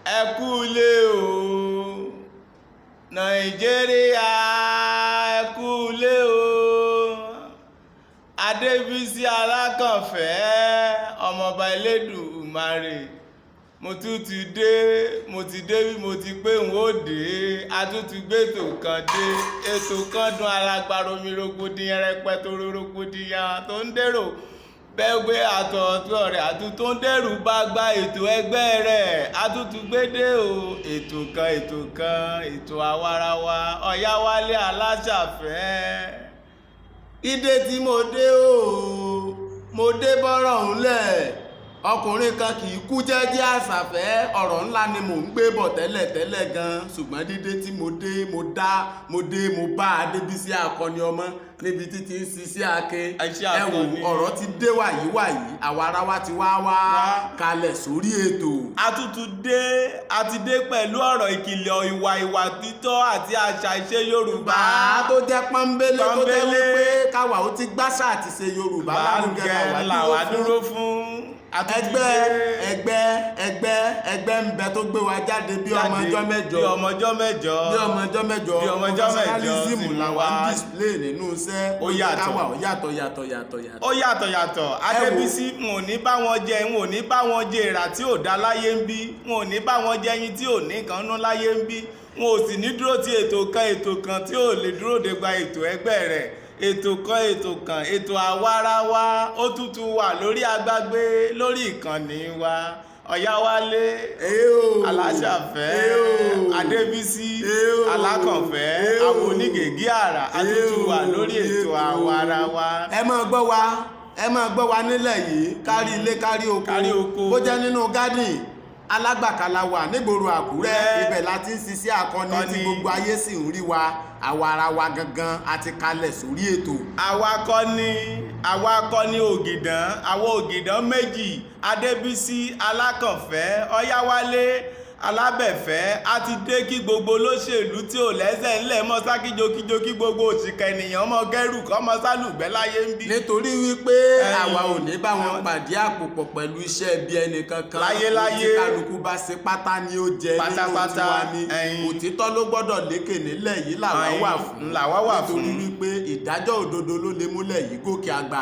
ẹ kú ilé o Nàìjíríà, ẹ kú ilé o Adebisi Akanfe ọmọọba Elédùmarè. Mo tún ti dé bí mo ti pé n ó dé. A tún ti gbé ètò kan dé. Ètò kan dún alágbára omi rògbòdìyàn rẹpẹtẹ rògbòdìyàn tó ń dèrò bẹ́gbẹ́ àtọ̀ọ̀tọ̀ rẹ̀ àtún tó ń dẹ́rù bá gba ètò ẹgbẹ́ rẹ̀. A tún ti gbé dé o. ètò kan ètò àwarawa Oyewale Ashafe. Ìdè tí mo dé o, mo dé bọ́rọ̀ ńlẹ̀. Ọkùnrin kan kì í kú jẹ́jẹ́ Ashafe. Ọ̀rọ̀ ńlá ni mò ń gbé bọ̀ tẹ́lẹ̀ gan, ṣùgbọ́n dídé tí mo dé mo bá Adebisi akọni ọmọ níbi títí ń ṣiṣẹ́ akin. Ẹ wò ọ̀rọ̀ ti dé wàyí àwa ara wa ti wá kalẹ̀ sórí ètò. A ti dé pẹ̀lú ọ̀rọ̀ ìkìlọ̀ ìwà títọ́ àti àṣà ìṣe Yorùbá tó jẹ́ pọ́nbélé tó jẹ́ wípé káwa ó ti gbàṣà àti ṣe Yorùbá lárugẹ làwa dúró fún. ẹgbẹ́ ń bẹ tó gbé wa jáde bí ọmọ ọjọ́ mẹ́jọ nationalism làwa ń display nínú iṣẹ́. Ó yàtọ̀. Adebisi n ò ní bá wọn jẹ èrà tí ò dá láyé ń bí, n ò ní bá wọn jẹ ẹyin tí ò ní kan ná láyé ń bí, n ò sì ní dúró ti ètò kan tí ò lè dúró de gba ètò ẹgbẹ́ rẹ̀. Ètò àwarawa ó tútù wà lórí agbágbé lórí ìkànnì wa. Oyewale Ashafe, Adebisi Akanfe, àwọn onígègé àrà àtútù wà lórí ètò àwarawa. Ẹ máa gbọ́ wa nílẹ̀ yìí kárí ilé kárí oko bó jẹ́ nínú gádìn alágbàkálà wà nígboro Àkúrẹ́. Ibẹ̀ láti ń ṣiṣẹ́ akọni tí gbogbo ayé sì ń rí wa. Àwa ara wa gangan àti kalẹ̀ sórí ètò. Àwa akọni ògìdán, àwọn ògìdán méjì, Adebisi Akanfe, Oyewale Alábẹ̀fẹ́. A ti dé kí gbogbo olóṣèlú tí ò lẹ́sẹ̀ ńlẹ̀ mọ́ sá kíjokíjo, kí gbogbo òṣìkà ènìyàn mọ́ gẹ́rù kọ́ mọ́ sálùgbẹ́ láyé ń bí. Nítorí wípé àwa ò ní bá wọn pàdé àpòpọ̀ pẹ̀lú iṣẹ́ bí ẹnì kankan. Láyé tí kálukú bá ṣe pátá ni ó jẹ nínú tiwa ni. Òtítọ́ ló gbọ́dọ̀ lékè nílẹ̀ yìí làwa wà fún. Nítorí wípé ìdájọ́ òdodo ló lè múlẹ̀ yìí gòkè àgbà.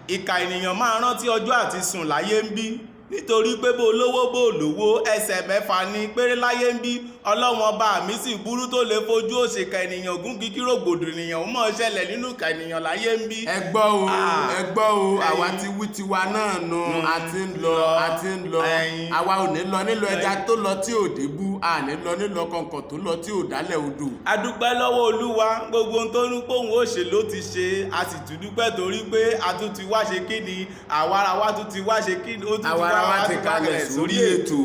Ìkà ènìyàn máa rántí ọjọ́ àti sùn láyé ń bí. Nítorí pé bó lówó ẹsẹ̀ mẹ́fà ní péré láyé ń bí. Ọlọ́run ọba mi sì burú tó lè fojú òṣìkà ènìyàn gún kíkí rògbòdìyàn ó mọ̀ ṣẹlẹ̀ nínú ìkà ènìyàn láyé ń bí. Ẹ gbọ́ o àwa ti wí tiwa náà nù. A ti ń lọ àwa ò ní lọ nílò ẹja tó lọ tí ò débú, a ní lọ nílò kọ̀ǹkọ̀ tó lọ tí ò dálẹ̀ odò. A dúpẹ́ lọ́wọ́ Olúwa gbogbo ohun tó ní pòun ó ṣe ló ti ṣe. A sì tún dúpẹ́ torí pé a tún ti wá ṣe kíni àwa tún ti wá ṣe kíni ó tún ti wá ti kalẹ̀ sórí ètò.